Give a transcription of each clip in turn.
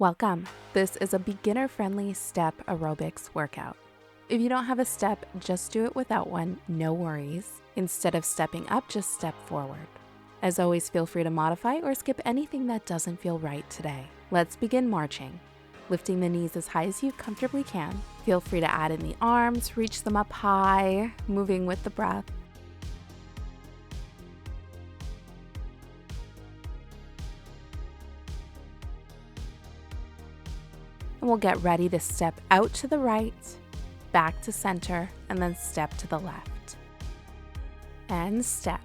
Welcome. This is a beginner-friendly step aerobics workout. If you don't have a step, just do it without one, no worries. Instead of stepping up, just step forward. As always, feel free to modify or skip anything that doesn't feel right today. Let's begin marching. Lifting the knees as high as you comfortably can. Feel free to add in the arms, reach them up high, moving with the breath. And we'll get ready to step out to the right, back to center, and then step to the left. And step.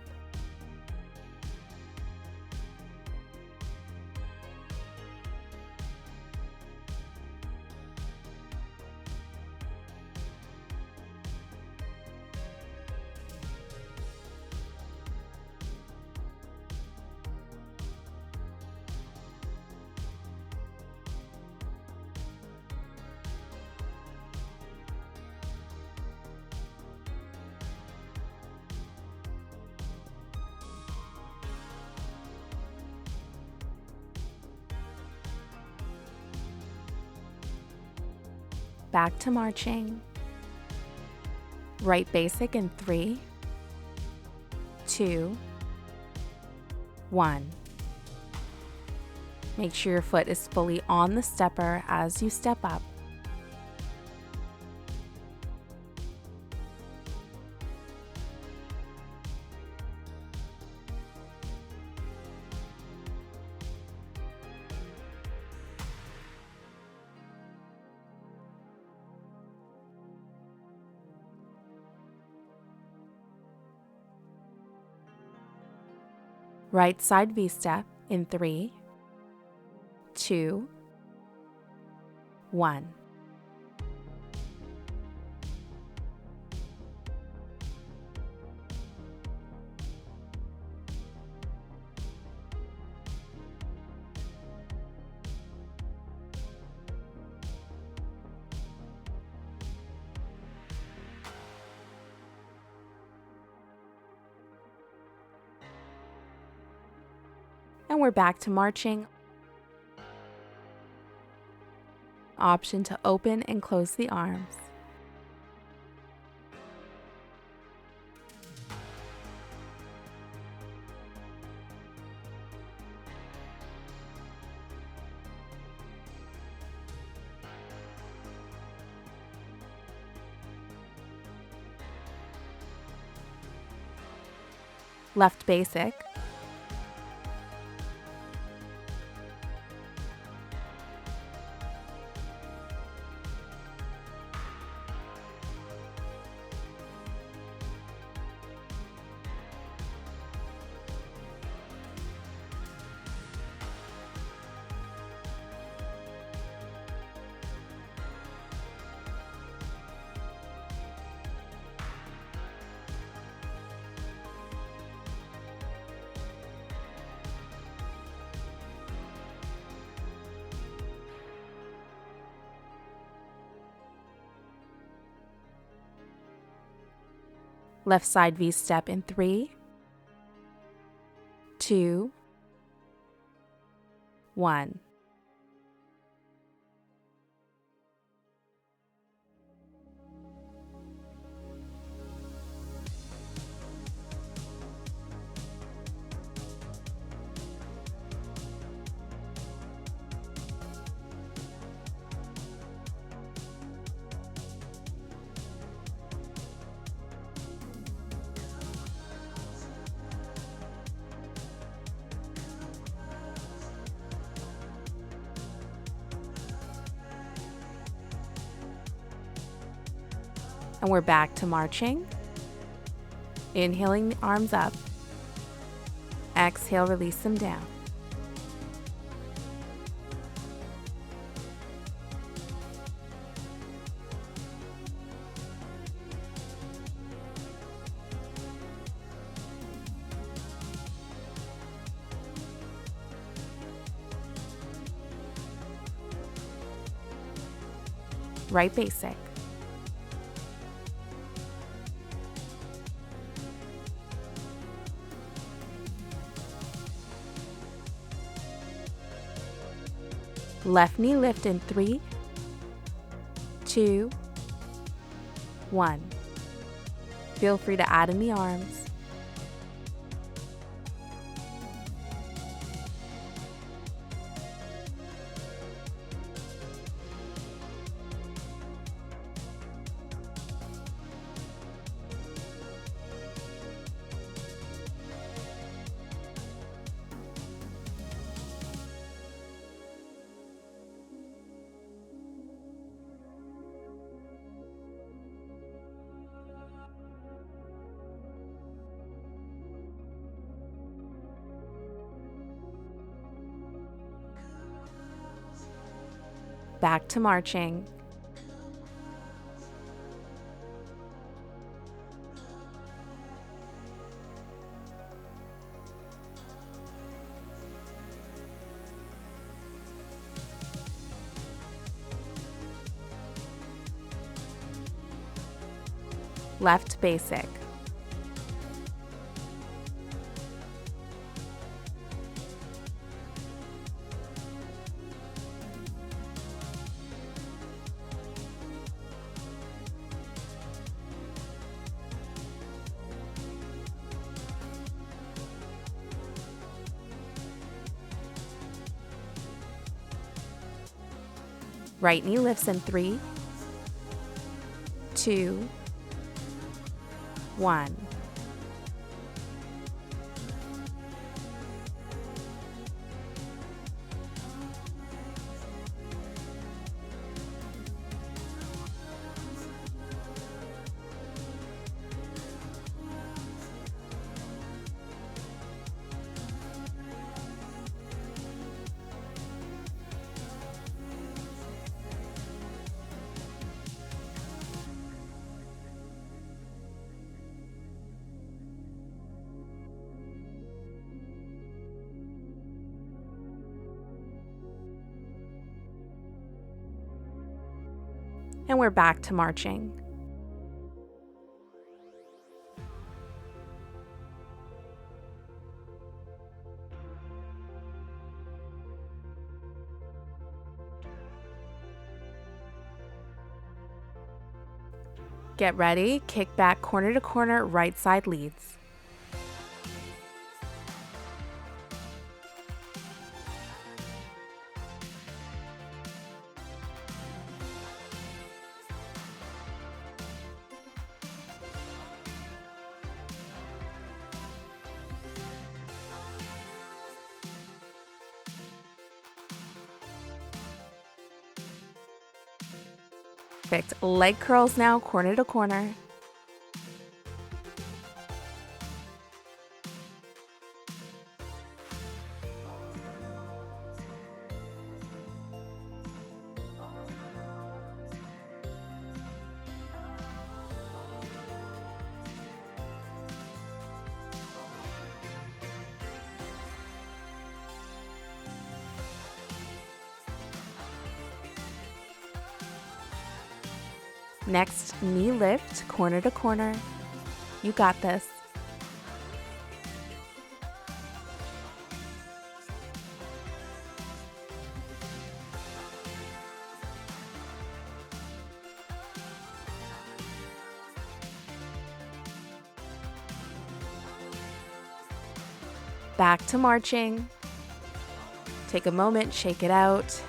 Back to marching. Right basic in 3, 2, 1. Make sure your foot is fully on the stepper as you step up. Right side V-step in 3, 2, 1. And we're back to marching. Option to open and close the arms. Left basic. Left side V-step in 3, 2, 1. And we're back to marching. Inhaling the arms up. Exhale, release them down. Right basic. Left knee lift in 3, 2, 1. Feel free to add in the arms. Back to marching. Left basic. Right knee lifts in 3, 2, 1. And we're back to marching. Get ready, kick back corner to corner, right side leads. Perfect. Leg curls now, corner to corner. Next, knee lift, corner to corner. You got this. Back to marching. Take a moment, shake it out.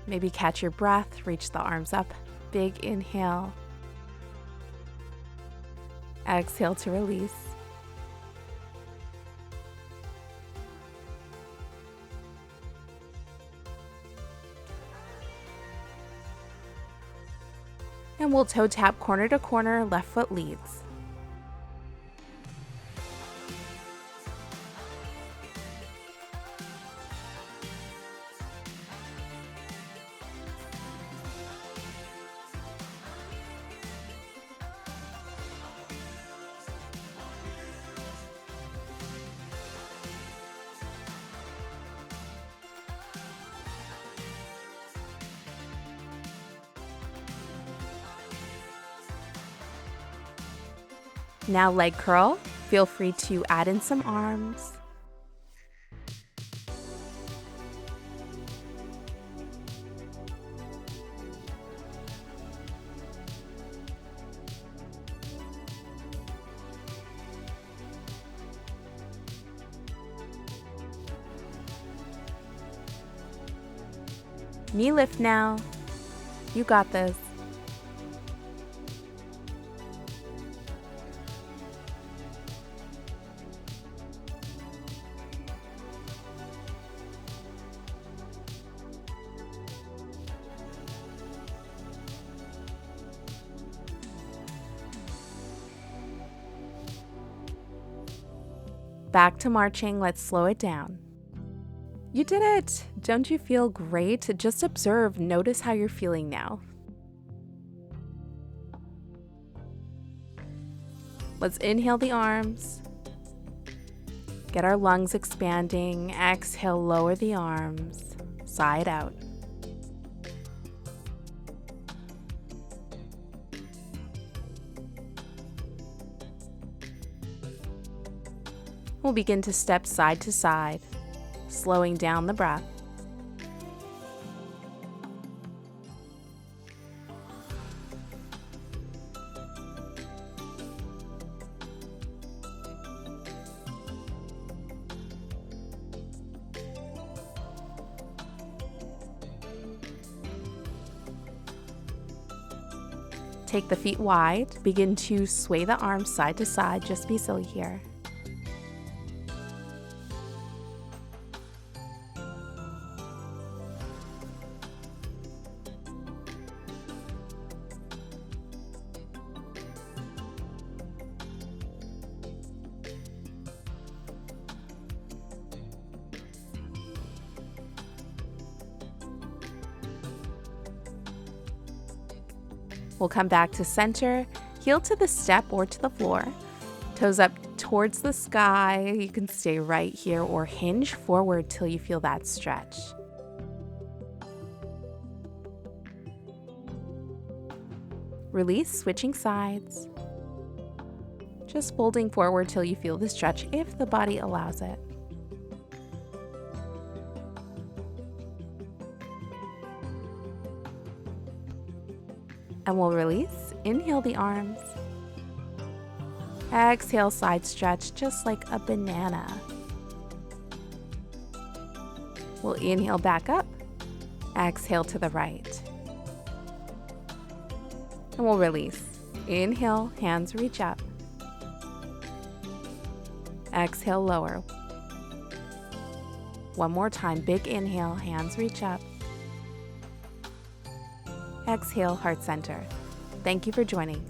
Maybe catch your breath, reach the arms up. Big inhale. Exhale to release. And we'll toe tap corner to corner, left foot leads. Now leg curl. Feel free to add in some arms. Knee lift now. You got this. Back to marching, let's slow it down. You did it! Don't you feel great? Just observe, notice how you're feeling now. Let's inhale the arms. Get our lungs expanding. Exhale, lower the arms. Side out. We'll begin to step side to side, slowing down the breath. Take the feet wide, begin to sway the arms side to side, just be silly here. We'll come back to center, heel to the step or to the floor, toes up towards the sky. You can stay right here or hinge forward till you feel that stretch. Release, switching sides. Just folding forward till you feel the stretch if the body allows it. And we'll release. Inhale the arms. Exhale, side stretch, just like a banana. We'll inhale back up. Exhale to the right. And we'll release. Inhale, hands reach up. Exhale, lower. One more time, big inhale, hands reach up. Exhale, heart center. Thank you for joining.